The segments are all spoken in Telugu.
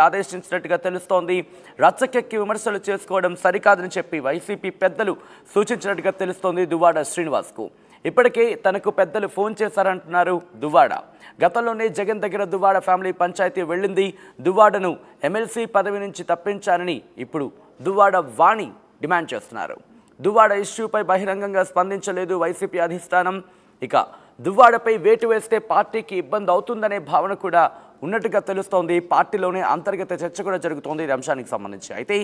ఆదేశించినట్టుగా తెలుస్తోంది. రచ్చకెక్కి విమర్శలు చేసుకోవడం సరికాదని చెప్పి వైసీపీ పెద్దలు సూచించినట్టుగా తెలుస్తోంది దువ్వాడ శ్రీనివాస్కు. ఇప్పటికే తనకు పెద్దలు ఫోన్ చేశారంటున్నారు దువ్వాడ. గతంలోనే జగన్ దగ్గర దువ్వాడ ఫ్యామిలీ పంచాయతీ వెళ్ళింది. దువ్వాడను ఎమ్మెల్సీ పదవి నుంచి తప్పించాలని ఇప్పుడు దువ్వాడ వాణి డిమాండ్ చేస్తున్నారు. దువ్వాడ ఇష్యూపై బహిరంగంగా స్పందించలేదు వైసీపీ అధిష్టానం. ఇక దువ్వాడపై వేటు వేస్తే పార్టీకి ఇబ్బంది అవుతుందనే భావన కూడా ఉన్నట్టుగా తెలుస్తోంది. పార్టీలోనే అంతర్గత చర్చ కూడా జరుగుతోంది ఈ అంశానికి సంబంధించి. అయితే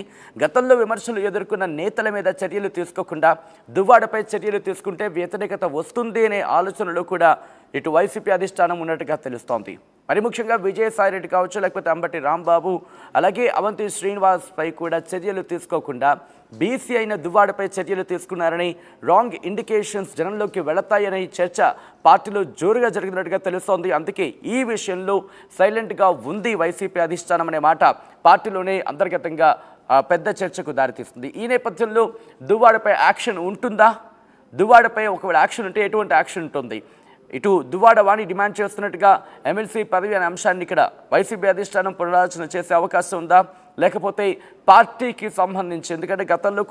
గతంలో విమర్శలు ఎదుర్కొన్న నేతల మీద చర్యలు తీసుకోకుండా దువ్వాడపై చర్యలు తీసుకుంటే వ్యతిరేకత వస్తుంది అనే ఆలోచనలో కూడా ఇటు వైసీపీ అధిష్టానం ఉన్నట్టుగా తెలుస్తోంది. మరి ముఖ్యంగా విజయసాయిరెడ్డి కావచ్చు, లేకపోతే అంబటి రాంబాబు, అలాగే అవంతి శ్రీనివాస్ పై కూడా చర్యలు తీసుకోకుండా బీసీ అయిన దువ్వాడపై చర్యలు తీసుకున్నారని, రాంగ్ ఇండికేషన్స్ జనంలోకి వెళతాయని చర్చ పార్టీలో జోరుగా జరిగినట్టుగా తెలుస్తోంది. అందుకే ఈ విషయంలో సైలెంట్గా ఉంది వైసీపీ అధిష్టానం అనే మాట పార్టీలోనే అంతర్గతంగా పెద్ద చర్చకు దారితీస్తుంది. ఈ నేపథ్యంలో దువ్వాడపై యాక్షన్ ఉంటుందా? దువ్వాడపై ఒకవేళ యాక్షన్ ఉంటే ఎటువంటి యాక్షన్ ఉంటుంది? ఇటు దువ్వాడ వాణి డిమాండ్ చేస్తున్నట్టుగా ఎమ్మెల్సీ పదవి అనే అంశాన్ని ఇక్కడ వైసీపీ అధిష్టానం పునరాలోచన చేసే అవకాశం ఉందా? లేకపోతే పార్టీకి సంబంధించి, ఎందుకంటే గతంలో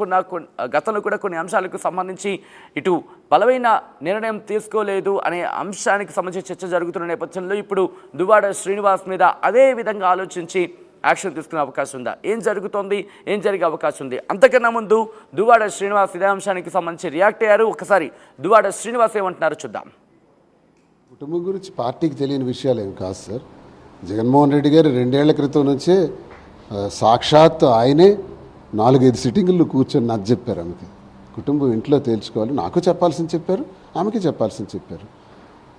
కూడా కొన్ని అంశాలకు సంబంధించి ఇటు బలమైన నిర్ణయం తీసుకోలేదు అనే అంశానికి సంబంధించి చర్చ జరుగుతున్న నేపథ్యంలో ఇప్పుడు దువ్వాడ శ్రీనివాస్ మీద అదే విధంగా ఆలోచించి యాక్షన్ తీసుకునే అవకాశం ఉందా? ఏం జరుగుతోంది? ఏం జరిగే అవకాశం ఉంది? అంతకన్నా ముందు దువ్వాడ శ్రీనివాస్ ఇదే అంశానికి సంబంధించి రియాక్ట్ అయ్యారు. ఒకసారి దువ్వాడ శ్రీనివాస్ ఏమంటున్నారో చూద్దాం. కుటుంబం గురించి పార్టీకి తెలియని విషయాలు ఏం కాదు సార్. జగన్మోహన్ రెడ్డి గారు 2 ఏళ్ల క్రితం నుంచే సాక్షాత్ ఆయనే 4-5 సిట్టింగులు కూర్చొని నాకు చెప్పారు. ఆమెకి కుటుంబం ఇంట్లో తేల్చుకోవాలి, నాకు చెప్పాల్సింది చెప్పారు, ఆమెకి చెప్పాల్సింది చెప్పారు.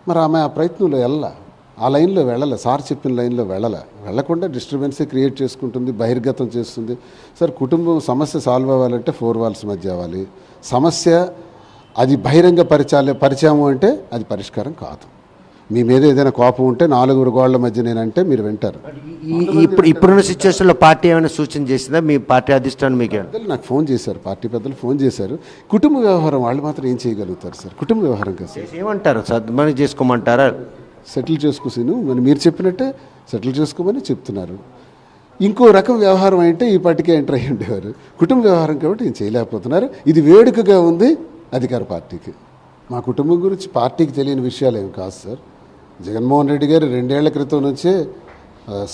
మరి ఆమె ఆ ప్రయత్నంలో ఆ లైన్లో వెళ్ళాలి, సార్ చెప్పిన లైన్లో వెళ్ళకుండా డిస్టర్బెన్సే క్రియేట్ చేసుకుంటుంది, బహిర్గతం చేస్తుంది. సార్ కుటుంబం సమస్య సాల్వ్ అవ్వాలంటే 4 వాల్స్ మధ్య అవ్వాలి. సమస్య అది బహిరంగ పరిచయము అంటే అది పరిష్కారం కాదు. మీ మీద ఏదైనా కోపం ఉంటే 4 గోళ్ల మధ్య నేనంటే మీరు వింటారు. ఇప్పుడున్న సిచ్యువేషన్లో పార్టీ ఏమైనా సూచన చేసిందా? మీ పార్టీ అధిష్టానం మీకు నాకు ఫోన్ చేశారు, పార్టీ పెద్దలు ఫోన్ చేశారు. కుటుంబ వ్యవహారం వాళ్ళు మాత్రం ఏం చేయగలుగుతారు సార్? కుటుంబ వ్యవహారం కదా సార్. ఏమంటారు? సద్మని చేసుకోమంటారా? సెటిల్ చేసుకోసిను మరి మీరు చెప్పినట్టే సెటిల్ చేసుకోమని చెప్తున్నారు. ఇంకో రకం వ్యవహారం అంటే ఈ పార్టీకే ఎంటర్ అయ్యి ఉండేవారు. కుటుంబ వ్యవహారం కాబట్టి ఏం చేయలేకపోతున్నారు. ఇది వేడుకగా ఉంది అధికార పార్టీకి. మా కుటుంబం గురించి పార్టీకి తెలియని విషయాలు ఏం కాదు సార్. జగన్మోహన్ రెడ్డి గారు 2 ఏళ్ల క్రితం నుంచే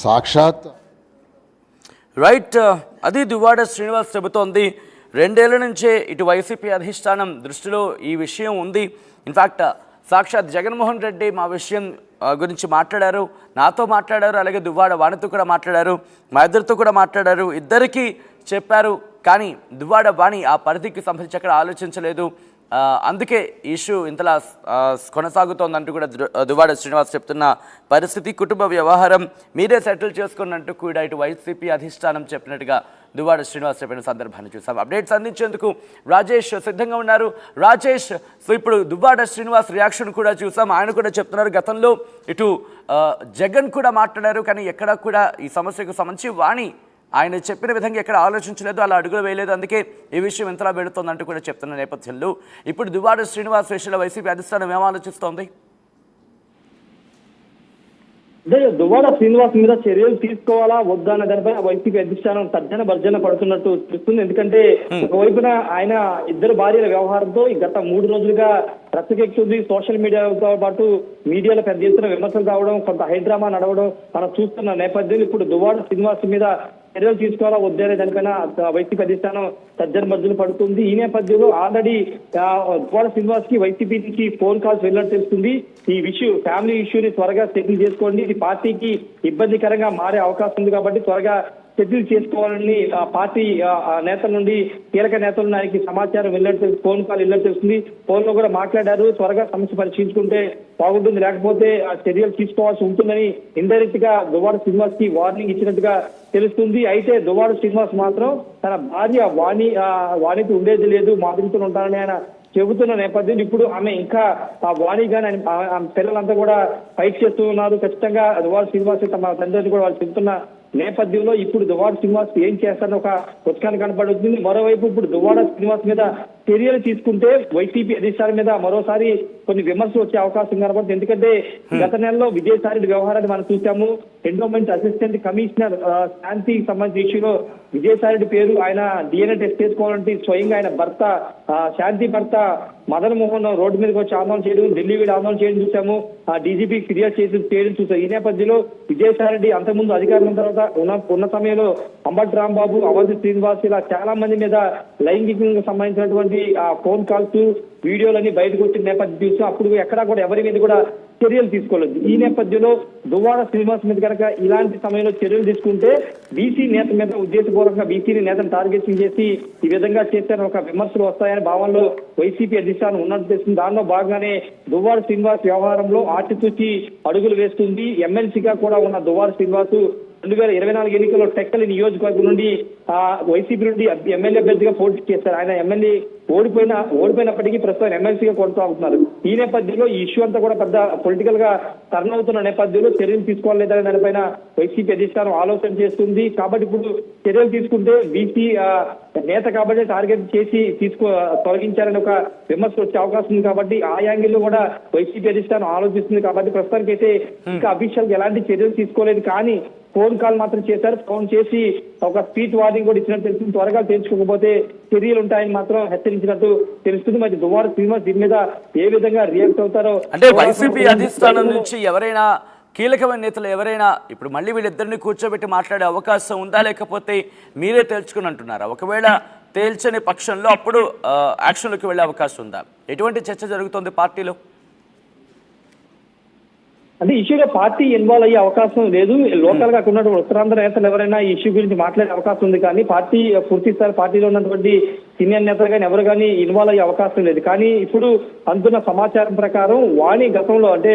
సాక్షాత్ రైట్ అది దువ్వాడ శ్రీనివాస్ చెబుతోంది. 2 ఏళ్ల నుంచే ఇటు వైసీపీ అధిష్టానం దృష్టిలో ఈ విషయం ఉంది. ఇన్ఫ్యాక్ట్ సాక్షాత్ జగన్మోహన్ రెడ్డి మా విషయం గురించి మాట్లాడారు, నాతో మాట్లాడారు, అలాగే దువ్వాడ వాణితో కూడా మాట్లాడారు, మా ఇద్దరితో కూడా మాట్లాడారు, ఇద్దరికీ చెప్పారు. కానీ దువ్వాడ వాణి ఆ పరిధికి సంబంధించి అక్కడ ఆలోచించలేదు. అందుకే ఇష్యూ ఇంతలా కొనసాగుతోందంటూ కూడా దువ్వాడ శ్రీనివాస్ చెప్తున్న పరిస్థితి. కుటుంబ వ్యవహారం మీరే సెటిల్ చేసుకున్నట్టు కూడా ఇటు వైసీపీ అధిష్టానం చెప్పినట్టుగా దువ్వాడ శ్రీనివాస్ చెప్పిన సందర్భాన్ని చూసాం. అప్డేట్స్ అందించేందుకు రాజేష్ సిద్ధంగా ఉన్నారు. రాజేష్, సో ఇప్పుడు దువ్వాడ శ్రీనివాస్ రియాక్షన్ కూడా చూసాం. ఆయన కూడా చెప్తున్నారు గతంలో ఇటు జగన్ కూడా మాట్లాడారు, కానీ ఎక్కడా కూడా ఈ సమస్యకు సంబంధించి వాణి ఆయన చెప్పిన విధంగా ఎక్కడ ఆలోచించలేదు, అలా అడుగులు వేయలేదు, అందుకే ఈ విషయం ఎంతలా పెడుతోందంటూ కూడా చెప్తున్న నేపథ్యంలో ఇప్పుడు దువ్వాడ శ్రీనివాస్ విషయంలో వైసీపీ అధిష్టానం ఏం ఆలోచిస్తోంది? అదే దువ్వాడ శ్రీనివాస్ మీద చర్యలు తీసుకోవాలా వద్దా అన్న దానిపై వైసీపీ అధిష్టానం తర్జన భర్జన పడుతున్నట్టు తెలుస్తుంది. ఎందుకంటే ఒకవైపున ఆయన 2 భార్యల వ్యవహారంతో గత 3 రోజులుగా రచ్చకెక్కుతుంది. సోషల్ మీడియాతో పాటు మీడియాలో పెద్ద ఎత్తున విమర్శలు రావడం, కొంత హైడ్రామా నడవడం మనం చూస్తున్న నేపథ్యంలో ఇప్పుడు దువ్వాడ శ్రీనివాస్ మీద చర్యలు తీసుకోవాలా వద్దా అనే దానిపైన వైసీపీ అధిష్టానం తర్జన భర్జన పడుతుంది. ఈ నేపథ్యంలో ఆల్రెడీ దువ్వాడ శ్రీనివాస్ కి వైసీపీ నుంచి ఫోన్ కాల్స్ వెళ్ళినట్టు తెలుస్తుంది. ఈ ఫ్యామిలీ ఇష్యూని త్వరగా సెటిల్ చేసుకోండి, ఇది పార్టీకి ఇబ్బందికరంగా మారే అవకాశం ఉంది కాబట్టి త్వరగా సెటిల్ చేసుకోవాలని పార్టీ నేతల నుండి, కీలక నేతల నుండి ఆయనకి సమాచారం వెళ్ళినట్టు, ఫోన్ కాల్ వెళ్ళినట్టు తెలుస్తుంది. ఫోన్ లో కూడా మాట్లాడారు, త్వరగా సమస్య పరిశీలించుకుంటే బాగుంటుంది, లేకపోతే ఆ చర్యలు తీసుకోవాల్సి ఉంటుందని ఇండైరెక్ట్ గా దువ్వాడ శ్రీనివాస్ కి వార్నింగ్ ఇచ్చినట్టుగా తెలుస్తుంది. అయితే దువ్వాడ శ్రీనివాస్ మాత్రం తన భార్య వాణితో ఉండేది లేదు, మాదిరితో ఉంటానని ఆయన చెబుతున్న నేపథ్యంలో ఇప్పుడు ఆమె ఇంకా ఆ వాణి గాని పిల్లలంతా కూడా ఫైట్ చేస్తూ ఉన్నారు. ఖచ్చితంగా దువ్వాడ శ్రీనివాస్ తమ తండ్రిని కూడా వాళ్ళు చెబుతున్న నేపథ్యంలో ఇప్పుడు దువ్వాడ శ్రీనివాస్ ఏం చేస్తారని ఒక ఉత్కంఠ కనపడుతుంది. మరోవైపు ఇప్పుడు దువ్వాడ శ్రీనివాస్ మీద చర్యలు తీసుకుంటే వైసీపీ అధిష్టానం మీద మరోసారి కొన్ని విమర్శలు వచ్చే అవకాశం కనబడుతుంది. ఎందుకంటే గత నెలలో విజయసాయి వ్యవహారాన్ని మనం చూసాము. ఎండోమెంట్ అసిస్టెంట్ కమిషనర్ శాంతికి సంబంధించిన ఇష్యూలో విజయసాయి పేరు ఆయన DNA టెస్ట్ చేసుకోవాలంటే స్వయంగా ఆయన భర్త శాంతి భర్త మదన్ మోహన్ రోడ్డు మీదకి వచ్చి ఆందోళన చేయడం, ఢిల్లీ వీడి ఆందోళన చేయడం చూసాము. DGP ఫిర్యాదు చేయడం చూసాం. ఈ నేపథ్యంలో విజయసాయి అంతకుముందు అధికారం ఉన్న తర్వాత ఉన్న సమయంలో అంబటి రాంబాబు, అవంతి శ్రీనివాస్ ఇలా చాలా మంది మీద లైంగికంగా సంబంధించినటువంటి ఫోన్ కాల్స్ వీడియోలన్నీ బయటకు వచ్చిన నేపథ్యం చూసాం. అప్పుడు ఎక్కడా కూడా ఎవరి మీద కూడా చర్యలు తీసుకోలేదు. ఈ నేపథ్యంలో దువ్వాడ శ్రీనివాస్ మీద కనుక ఇలాంటి సమయంలో చర్యలు తీసుకుంటే బీసీ నేత మీద ఉద్దేశపూర్వకంగా బీసీ నేతను టార్గెటింగ్ చేసి ఈ విధంగా చేస్తారని ఒక విమర్శలు వస్తాయని భావనలో వైసీపీ అధిష్టానం ఉన్నట్టు తెలిసింది. దానిలో భాగంగానే దువ్వాడ శ్రీనివాస్ వ్యవహారంలో ఆచితూచి అడుగులు వేస్తుంది. ఎమ్మెల్సీగా కూడా ఉన్న దువ్వాడ శ్రీనివాస్ 2024 ఎన్నికల్లో టెక్కలి నియోజకవర్గం నుండి వైసీపీ నుండి ఎమ్మెల్యే అభ్యర్థిగా పోటీ చేశారు. ఆయన ఎమ్మెల్యే ఓడిపోయినప్పటికీ ప్రస్తుతం ఎమ్మెల్సీగా కొనసాగుతున్నారు. ఈ నేపథ్యంలో ఈ ఇష్యూ అంతా కూడా పెద్ద పొలిటికల్ గా టర్న్ అవుతున్న నేపథ్యంలో చర్యలు తీసుకోవాలేదనే దానిపైన వైసీపీ అధిష్టానం ఆలోచన చేస్తుంది. కాబట్టి ఇప్పుడు చర్యలు తీసుకుంటే బీసీ నేత కాబట్టి టార్గెట్ చేసి తొలగించారని ఒక విమర్శ వచ్చే అవకాశం ఉంది. కాబట్టి ఆ యాంగిల్లో కూడా వైసీపీ అధిష్టానం ఆలోచిస్తుంది. కాబట్టి ప్రస్తుతానికైతే ఇంకా అఫీషియల్ గా ఎలాంటి చర్యలు తీసుకోలేదు. కానీ ఫోన్ కాల్ మాత్రం చేశారు. ఫోన్ చేసి ఒక స్పీచ్ వార్నింగ్ కూడా ఇచ్చినట్టు తెలుస్తుంది. త్వరగా తెలుసుకోకపోతే చర్యలు ఉంటాయని మాత్రం హెచ్చరించినట్టు తెలుస్తుంది. మరి దువ్వాడ శ్రీనివాస్ దీని మీద ఏ విధంగా రియాక్ట్ అవుతారో అంటే వైసీపీ అధిష్టానం నుంచి ఎవరైనా కీలకమైన నేతలు ఎవరైనా ఇప్పుడు మళ్ళీ వీళ్ళిద్దరిని కూర్చోబెట్టి మాట్లాడే అవకాశం ఉందా, లేకపోతే మీరే తేల్చుకుని అంటున్నారా? ఒకవేళ తేల్చని పక్షంలో అప్పుడు యాక్షన్లోకి వెళ్ళే అవకాశం ఉందా? ఎటువంటి చర్చ జరుగుతుంది పార్టీలో? అంటే ఇష్యూలో పార్టీ ఇన్వాల్వ్ అయ్యే అవకాశం లేదు. లోకల్ గా ఉన్నటువంటి ఉత్తరాంధ్ర నేతలు ఎవరైనా ఈ ఇష్యూ గురించి మాట్లాడే అవకాశం ఉంది. కానీ పార్టీ పూర్తి స్థాయి పార్టీలో ఉన్నటువంటి సీనియర్ నేతలు కానీ ఎవరు కానీ ఇన్వాల్వ్ అయ్యే అవకాశం లేదు. కానీ ఇప్పుడు అందున్న సమాచారం ప్రకారం వాణి గతంలో అంటే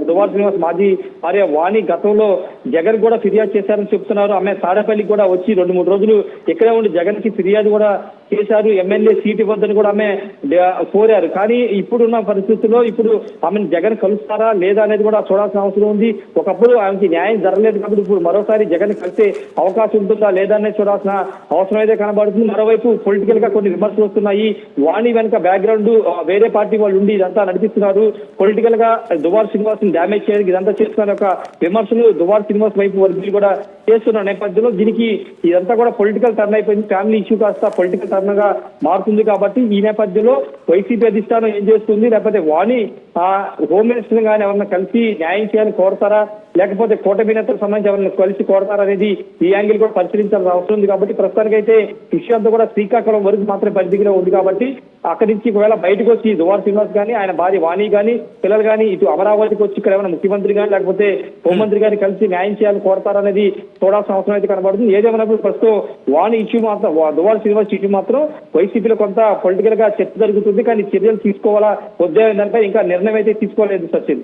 దువ్వాడ శ్రీనివాస్ మాజీ భార్య వాణి గతంలో జగన్ కూడా ఫిర్యాదు చేశారని చెప్తున్నారు. ఆమె తాడేపల్లికి కూడా వచ్చి 2-3 రోజులు ఇక్కడే ఉండి జగన్ కి ఫిర్యాదు కూడా చేశారు. ఎమ్మెల్యే సీట్ ఇవ్వద్దని కూడా ఆమె కోరారు. కానీ ఇప్పుడున్న పరిస్థితుల్లో ఇప్పుడు ఆమెను జగన్ కలుస్తారా లేదా అనేది కూడా చూడాల్సిన అవసరం ఉంది. ఒకప్పుడు ఆమెకి న్యాయం జరగలేదు కాబట్టి ఇప్పుడు మరోసారి జగన్ కలిసే అవకాశం ఉంటుందా లేదా అనేది చూడాల్సిన అవసరం అయితే కనబడుతుంది. మరోవైపు పొలిటికల్ గా కొన్ని విమర్శలు వస్తున్నాయి. వాణి వెనక బ్యాక్గ్రౌండ్ వేరే పార్టీ వాళ్ళు ఉండి ఇదంతా నడిపిస్తున్నారు. పొలిటికల్ గా దువ్వాడ శ్రీనివాస్ డ్యామేజ్ చేయడానికి ఇదంతా చేస్తున్న ఒక విమర్శలు దువ్వాడ శ్రీనివాస్ వైపు వర్గీయులు కూడా చేస్తున్న నేపథ్యంలో దీనికి ఇదంతా కూడా పొలిటికల్ టర్న్ అయిపోయింది. ఫ్యామిలీ ఇష్యూ కాస్త పొలిటికల్ టర్న్ గా మారుతుంది. కాబట్టి ఈ నేపథ్యంలో వైసీపీ అధిష్టానం ఏం చేస్తుంది, లేకపోతే వాణి హోమ్ మినిస్టర్ గానీ ఎవరన్నా కలిసి న్యాయం చేయాలని కోరతారా, లేకపోతే కూటమి నేతలకు సంబంధించి ఎవరైనా కలిసి కోరతారా అనేది ఈ యాంగిల్ కూడా పరిశీలించాల్సిన అవసరం ఉంది. కాబట్టి ప్రస్తుతానికైతే విషయం అంతా కూడా శ్రీకాకుళం వరకు మాత్రమే పరిధిలో ఉంది. కాబట్టి అక్కడి నుంచి ఒకవేళ బయటకు వచ్చి దువ్వాడ శ్రీనివాస్ కానీ ఆయన భార్య వాణి కానీ పిల్లలు కానీ ఇటు అమరావతికి వచ్చి ఇక్కడ ఏమైనా ముఖ్యమంత్రి కానీ లేకపోతే హోంమంత్రి గాని కలిసి న్యాయం చేయాలని కోరతారనేది చూడాల్సిన అవసరం అయితే కనబడుతుంది. ఏదేమైనప్పుడు ప్రస్తుతం వాణి ఇష్యూ మాత్రం దువ్వాడ శ్రీనివాస్ ఇష్యూ మాత్రం వైసీపీలో కొంత పొలిటికల్ గా చర్చ జరుగుతుంది. కానీ చర్యలు తీసుకోవాలా వద్దా దానిపై ఇంకా నిర్ణయం అయితే తీసుకోలేదు సచిన్.